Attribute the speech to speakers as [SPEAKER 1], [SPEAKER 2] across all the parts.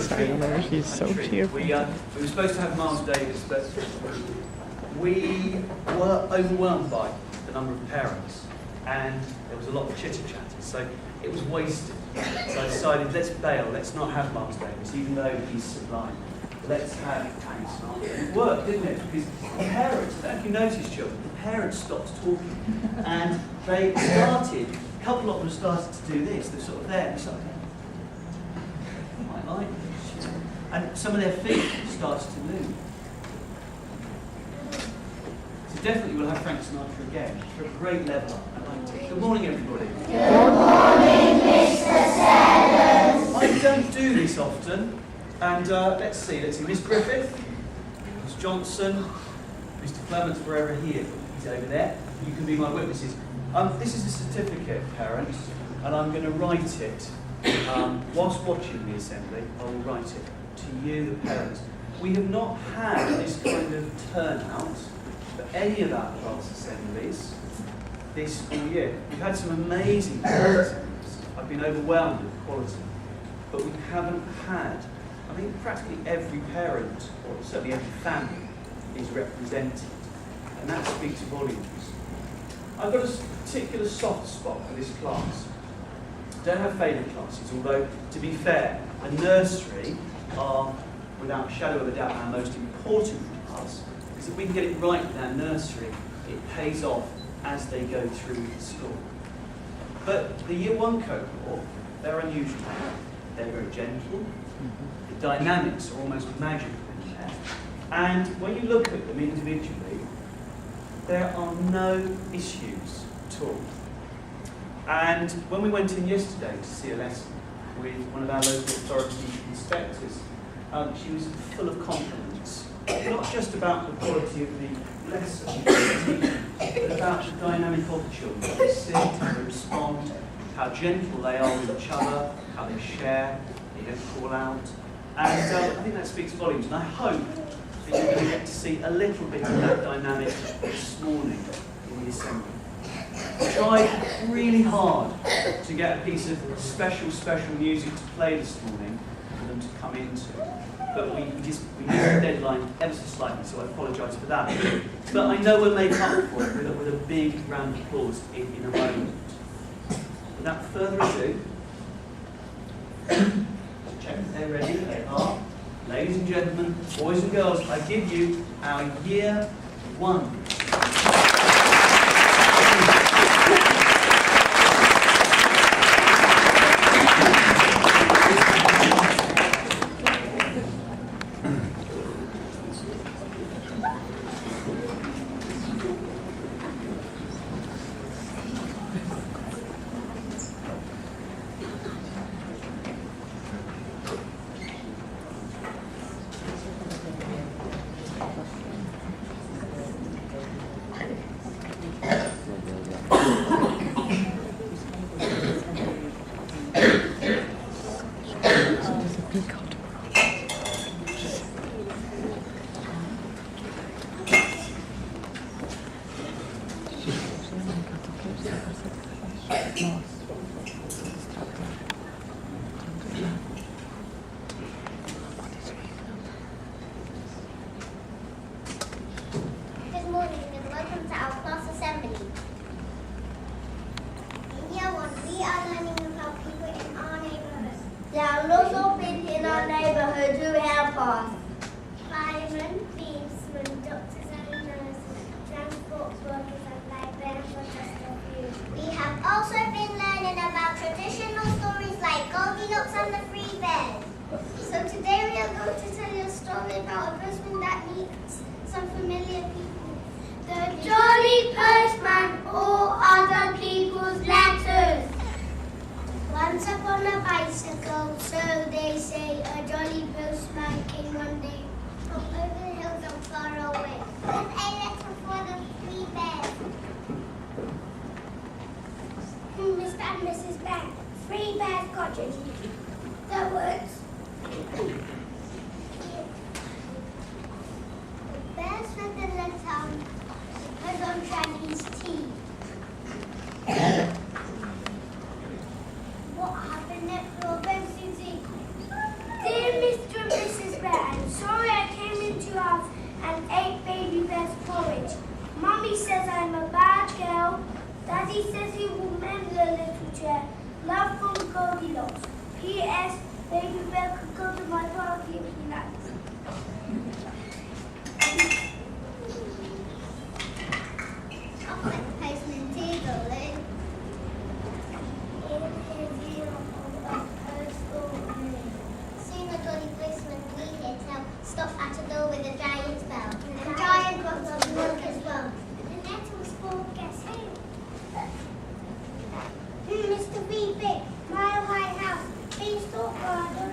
[SPEAKER 1] know, she's so cheerful.
[SPEAKER 2] We were supposed to have Miles Davis, but we were overwhelmed by the number of parents, and there was a lot of chitter-chatter, so it was wasted. So I decided, let's bail, let's not have Miles Davis, even though he's sublime. Let's have Frank Sinatra. It worked, didn't it? Because the parents, I don't know if you noticed, children, the parents stopped talking, and they started, a couple of them started to do this, they're sort of there, and started, I might like this. And some of their feet started to move. So definitely we'll have Frank Sinatra again, for a great level up. I liked it. Good morning, everybody.
[SPEAKER 3] Good morning, Mr. Sellers.
[SPEAKER 2] I don't do this often. And let's see, Miss Griffith, Miss Johnson, Mr. Clements, wherever he is, he's over there. You can be my witnesses. This is a certificate, parents, and I'm going to write it, whilst watching the assembly, I will write it to you, the parents. We have not had this kind of turnout for any of our class assemblies this school year. We've had some amazing class assemblies. I've been overwhelmed with quality, but we haven't had, I think practically every parent, or certainly every family, is represented, and that speaks volumes. I've got a particular soft spot for this class. I don't have favourite classes, although, to be fair, a nursery are, without a shadow of a doubt, our most important class, because if we can get it right with our nursery, it pays off as they go through the school. But the Year 1 cohort, they're unusual. They're very gentle. The dynamics are almost magical in there. And when you look at them individually, there are no issues at all. And when we went in yesterday to see a lesson with one of our local authority inspectors, she was full of compliments, not just about the quality of the lesson, but about the dynamic of the children, how they sit, how they respond, how gentle they are with each other, how they share, they don't call out. And I think that speaks volumes, and I hope that you're going to get to see a little bit of that dynamic this morning in the assembly. I tried really hard to get a piece of special music to play this morning for them to come into, but we missed the deadline ever so slightly, so I apologise for that. But I know we'll make up for it with a big round of applause in a moment. Without further ado, check if they're ready. They are. Ladies and gentlemen, boys and girls, I give you our Year 1.
[SPEAKER 3] Bears with the little on tragedies Daddy says he will mend the little chair. Love from Goldilocks. P.S. Baby Bear could go to my party if he likes.
[SPEAKER 4] Postman Tiddly.
[SPEAKER 3] In his uniform of postal name.
[SPEAKER 4] Soon the jolly policeman we hear tell stopped at a door with a giant bell. And giant rocks on the walk as well.
[SPEAKER 3] The little school gets him.
[SPEAKER 4] Mr. Beefy, Mile High House,
[SPEAKER 3] Beanstalk Garden.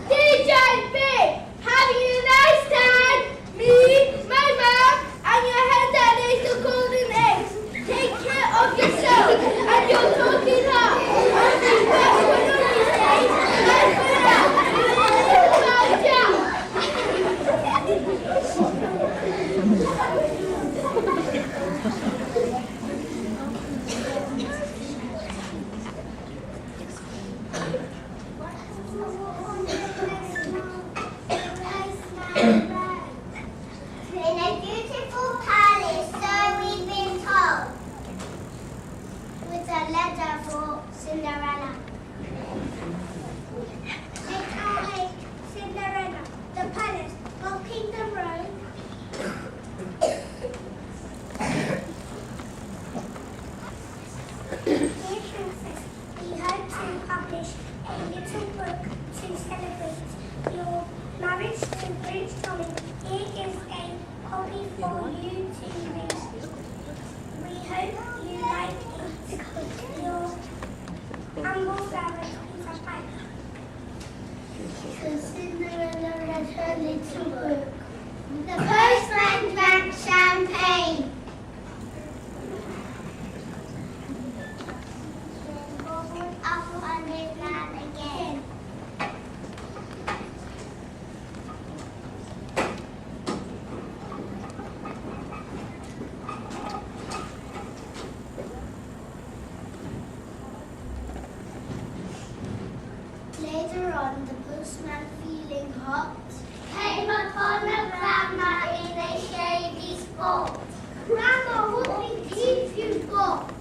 [SPEAKER 4] DJ Big, having a nice time. Me, my mom, and your head daddy's the golden eggs. Take care of yourself and your talking heart. I'll be back one of these days. Bye for now. Ciao. In a beautiful palace, so we've been told, with a letter for Cinderella.
[SPEAKER 3] H.R.H. Cinderella. The palace. Old Kingdom Road. Dear Princess, we hope to publish a little book to celebrate your marriage to Prince Tommy. Here is a copy for you to read. We hope you like it. Your humble servant, Peter Piper.
[SPEAKER 4] So Cinderella read her little book. The postman drank champagne. Up on his lap again. Later on, the postman, feeling hot, came upon a grandma in a shady spot. Grandma, what big teeth you've got!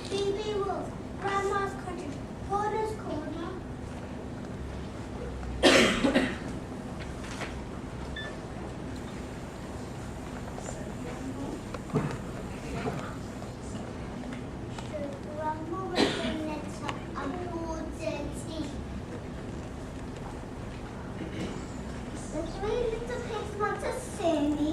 [SPEAKER 3] Phoebe Wolf, Grandma's Cottage, Corner's Corner.
[SPEAKER 4] Grandma was a letter and poured their tea. The three little pigs want to see me.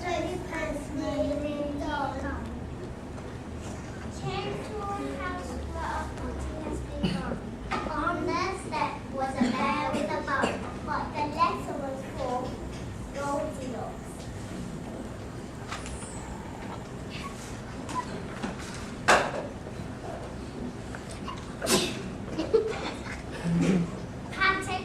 [SPEAKER 4] Jolly postman, leaned on.
[SPEAKER 3] Came to a house where a party has been gone.
[SPEAKER 4] On the step was a bear with a bone, but the letter was for Goldilocks. Pat a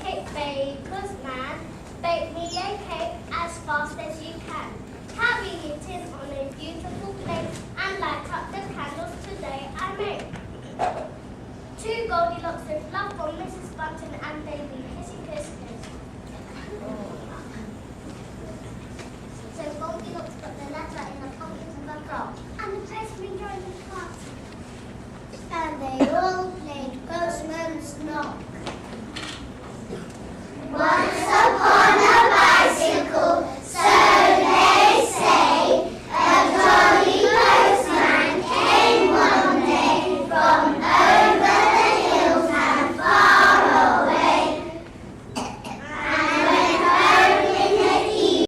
[SPEAKER 4] cake, baker's man. Bake me a cake as fast as you can. Carry it in on a beautiful plate and light up the candles today I made. To Goldilocks with love from Mrs. Bunton and baby. Kissy kiss kiss.